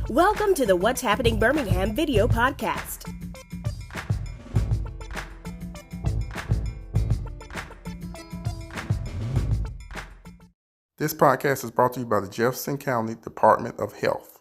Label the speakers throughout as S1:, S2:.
S1: Welcome to the What's Happening Birmingham video podcast.
S2: This podcast is brought to you by the Jefferson County Department of Health.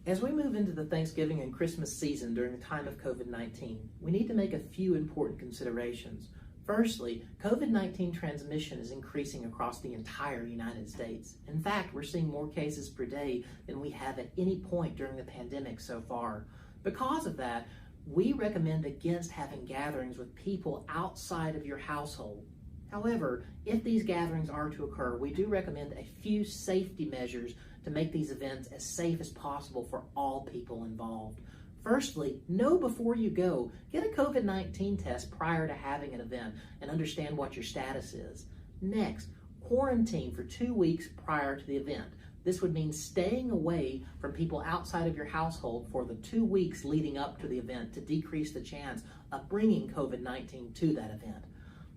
S3: As we move into the Thanksgiving and Christmas season during the time of COVID-19, we need to make a few important considerations. Firstly, COVID-19 transmission is increasing across the entire United States. In fact, we're seeing more cases per day than we have at any point during the pandemic so far. Because of that, we recommend against having gatherings with people outside of your household. However, if these gatherings are to occur, we do recommend a few safety measures to make these events as safe as possible for all people involved. Firstly, know before you go. Get a COVID-19 test prior to having an event and understand what your status is. Next, quarantine for 2 weeks prior to the event. This would mean staying away from people outside of your household for the 2 weeks leading up to the event to decrease the chance of bringing COVID-19 to that event.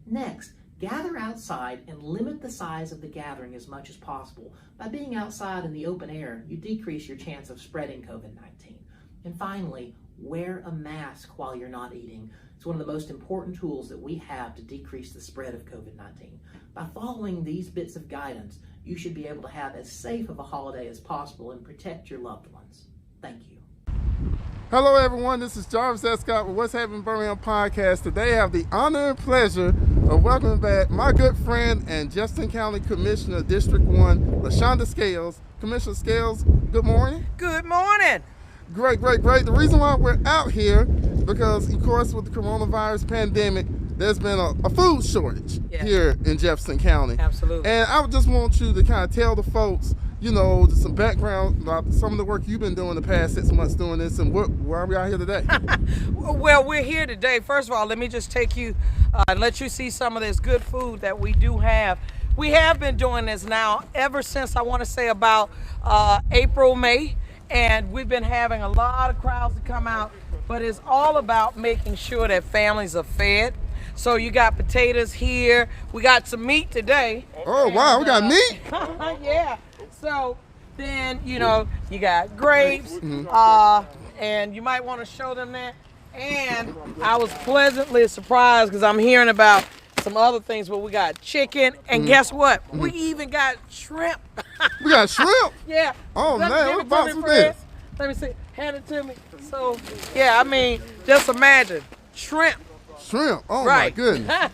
S3: Next, gather outside and limit the size of the gathering as much as possible. By being outside in the open air, you decrease your chance of spreading COVID-19. And finally, wear a mask while you're not eating. It's one of the most important tools that we have to decrease the spread of COVID-19. By following these bits of guidance, you should be able to have as safe of a holiday as possible and protect your loved ones. Thank you.
S2: Hello everyone, this is Jarvis Escott with What's Happening Birmingham podcast. Today I have the honor and pleasure of welcoming back my good friend and Jefferson County Commissioner District 1, Lashunda Scales. Commissioner Scales, good morning.
S4: Good morning.
S2: Great. The reason why we're out here, because of course with the coronavirus pandemic, there's been a food shortage here in Jefferson County.
S4: Absolutely.
S2: And I just want you to kind of tell the folks, you know, just some background about some of the work you've been doing the past 6 months doing this, and why are we out here today?
S4: Well, we're here today. First of all, let me just take you and let you see some of this good food that we do have. We have been doing this now ever since, I want to say, about April, May. And we've been having a lot of crowds to come out, but it's all about making sure that families are fed. So you got potatoes here. We got some meat today.
S2: Oh, wow, we got meat?
S4: Yeah. So then, you know, you got grapes, and you might want to show them that. And I was pleasantly surprised because I'm hearing about some other things, but we got chicken, and guess what? We even got shrimp.
S2: We got shrimp?
S4: Yeah.
S2: Oh, man, what about some this?
S4: Let me see. Hand it to me. So, yeah, I mean, just imagine. Shrimp.
S2: Oh,
S4: right.
S2: My goodness.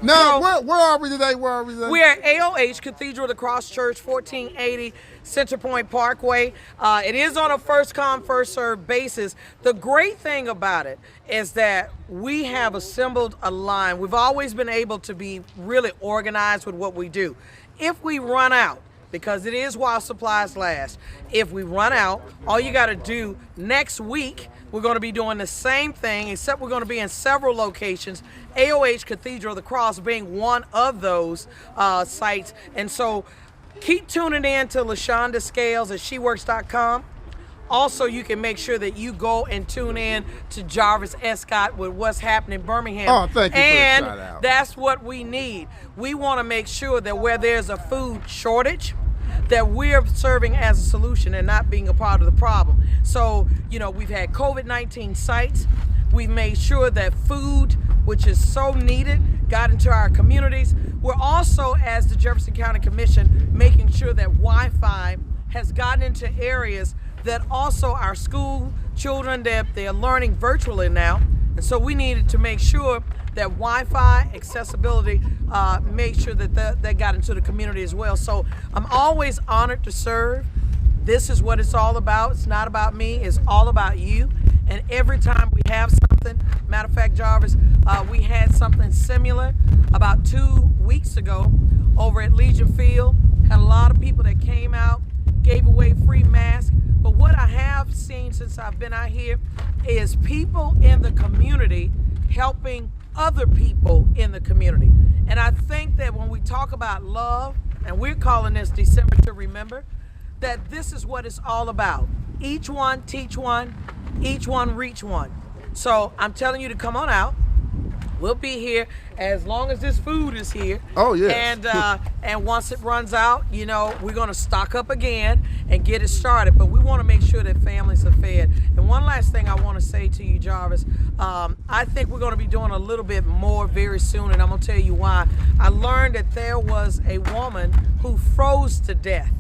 S2: Now, where are we today?
S4: We're at AOH, Cathedral of the Cross Church, 1480 Center Point Parkway. It is on a first-come, first-served basis. The great thing about it is that we have assembled a line. We've always been able to be really organized with what we do. If we run out, because it is while supplies last, if we run out, all you got to do next week, we're going to be doing the same thing, except we're going to be in several locations, AOH Cathedral of the Cross being one of those sites. And so keep tuning in to Lashunda Scales at sheworks.com. Also, you can make sure that you go and tune in to Jarvis Escott with What's Happening Birmingham.
S2: Oh, thank you
S4: and
S2: for the shout out.
S4: That's what we need. We want to make sure that where there's a food shortage, that we're serving as a solution and not being a part of the problem. So, you know, we've had COVID-19 sites. We've made sure that food, which is so needed, got into our communities. We're also, as the Jefferson County Commission, making sure that Wi-Fi has gotten into areas that also our school children, they're learning virtually now. And so we needed to make sure that Wi-Fi accessibility made sure that they got into the community as well. So I'm always honored to serve. This is what it's all about. It's not about me, it's all about you. And every time we have something, matter of fact, Jarvis, we had something similar about 2 weeks ago over at Legion Field. Had a lot of people that came out, gave away free masks. But what I have seen since I've been out here is people in the community helping other people in the community. And I think that when we talk about love, and we're calling this December to Remember, that this is what it's all about. Each one teach one, each one reach one. So I'm telling you to come on out. We'll be here as long as this food is here.
S2: Oh, yes.
S4: And once it runs out, you know, we're going to stock up again and get it started. But we want to make sure that families are fed. And one last thing I want to say to you, Jarvis, I think we're going to be doing a little bit more very soon, and I'm going to tell you why. I learned that there was a woman who froze to death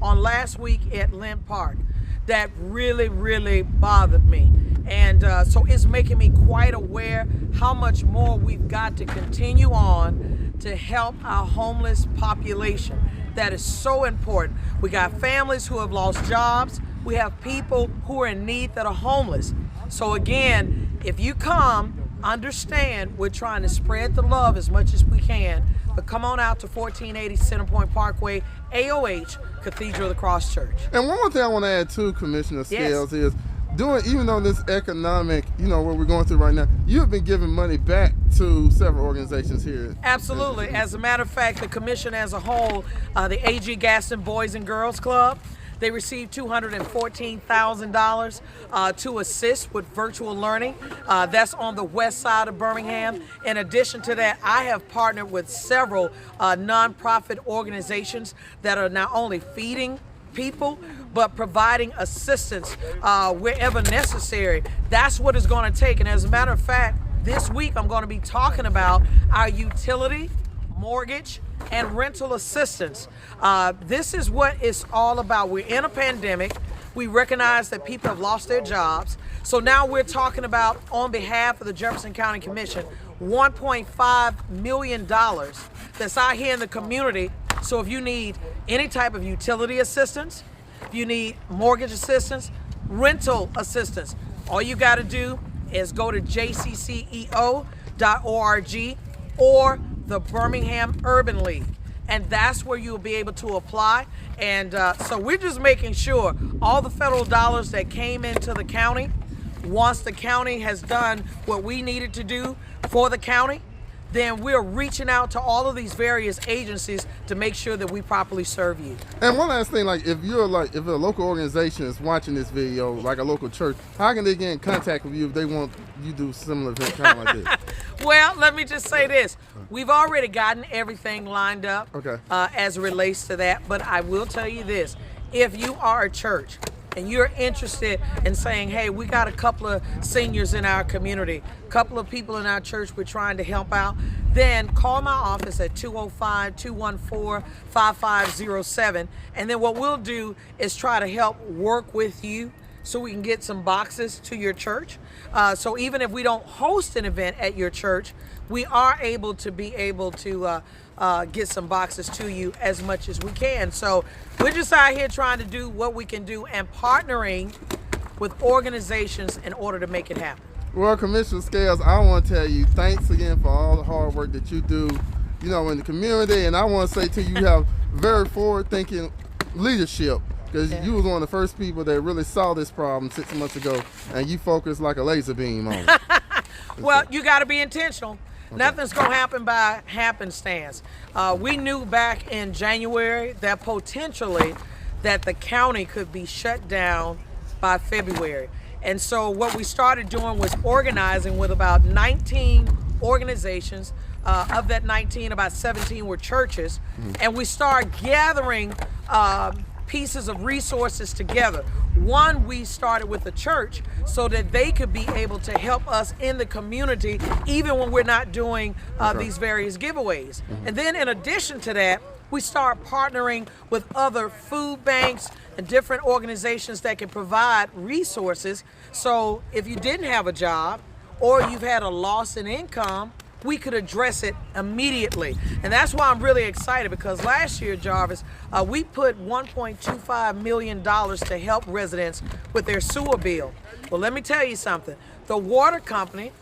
S4: on last week at Lynn Park. That really, really bothered me. And so it's making me quite aware how much more we've got to continue on to help our homeless population. That is so important. We got families who have lost jobs. We have people who are in need that are homeless. So again, if you come, understand we're trying to spread the love as much as we can. But come on out to 1480 Centerpoint Parkway, AOH, Cathedral of the Cross Church.
S2: And one more thing I want to add too, Commissioner Scales, is even on this economic, what we're going through right now, you've been giving money back to several organizations here.
S4: Absolutely. As a matter of fact, the commission as a whole, the A.G. Gaston Boys and Girls Club, they received $214,000 to assist with virtual learning. That's on the west side of Birmingham. In addition to that, I have partnered with several nonprofit organizations that are not only feeding people, but providing assistance wherever necessary. That's what it's going to take. And as a matter of fact, this week I'm going to be talking about our utility, mortgage, and rental assistance. This is what it's all about. We're in a pandemic. We recognize that people have lost their jobs. So now we're talking about, on behalf of the Jefferson County Commission, $1.5 million that's out here in the community. So if you need any type of utility assistance, if you need mortgage assistance, rental assistance, all you got to do is go to jcceo.org or the Birmingham Urban League, and that's where you'll be able to apply. And so we're just making sure all the federal dollars that came into the county, once the county has done what we needed to do for the county, then we're reaching out to all of these various agencies to make sure that we properly serve you.
S2: And one last thing, if a local organization is watching this video, like a local church, how can they get in contact with you if they want you to do similar event kind of like this?
S4: Well, let me just say this. We've already gotten everything lined up as it relates to that, but I will tell you this. If you are a church and you're interested in saying, hey, we got a couple of seniors in our community, a couple of people in our church we're trying to help out, then call my office at 205-214-5507. And then what we'll do is try to help work with you so we can get some boxes to your church. So even if we don't host an event at your church, we are able to get some boxes to you as much as we can. So we're just out here trying to do what we can do and partnering with organizations in order to make it happen.
S2: Well, Commissioner Scales, I want to tell you thanks again for all the hard work that you do, in the community. And I want to say to you, you have very forward-thinking leadership, because you was one of the first people that really saw this problem 6 months ago, and you focused like a laser beam on it.
S4: Well, you got to be intentional. Okay. Nothing's going to happen by happenstance. We knew back in January that potentially that the county could be shut down by February. And so what we started doing was organizing with about 19 organizations. Of that 19, about 17 were churches. And we started gathering pieces of resources together. One, we started with the church so that they could be able to help us in the community even when we're not doing these various giveaways. And then in addition to that, we start partnering with other food banks and different organizations that can provide resources. So if you didn't have a job or you've had a loss in income, we could address it immediately. And that's why I'm really excited, because last year, Jarvis, we put $1.25 million to help residents with their sewer bill. Well, let me tell you something. The water company,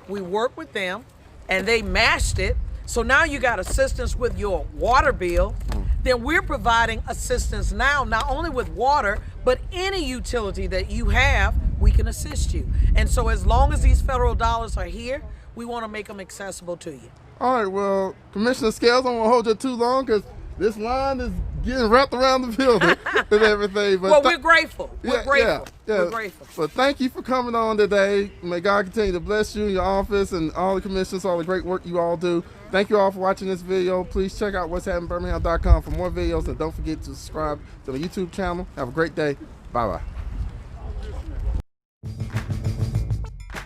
S4: we worked with them and they matched it. So now you got assistance with your water bill. Then we're providing assistance now, not only with water, but any utility that you have, we can assist you. And so as long as these federal dollars are here, we want to make them accessible to you.
S2: All right, well, Commissioner Scales, I don't want to hold you too long, because This line is getting wrapped around the building and everything. But
S4: well, we're grateful. We're grateful.
S2: Yeah.
S4: We're grateful.
S2: But thank you for coming on today. May God continue to bless you, your office, and all the commissioners, all the great work you all do. Thank you all for watching this video. Please check out what'shappenedbirmingham.com for more videos, and don't forget to subscribe to the YouTube channel. Have a great day. Bye-bye.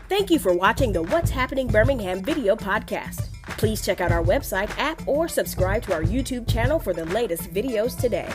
S1: Thank you for watching the What's Happening Birmingham video podcast. Please check out our website, app, or subscribe to our YouTube channel for the latest videos today.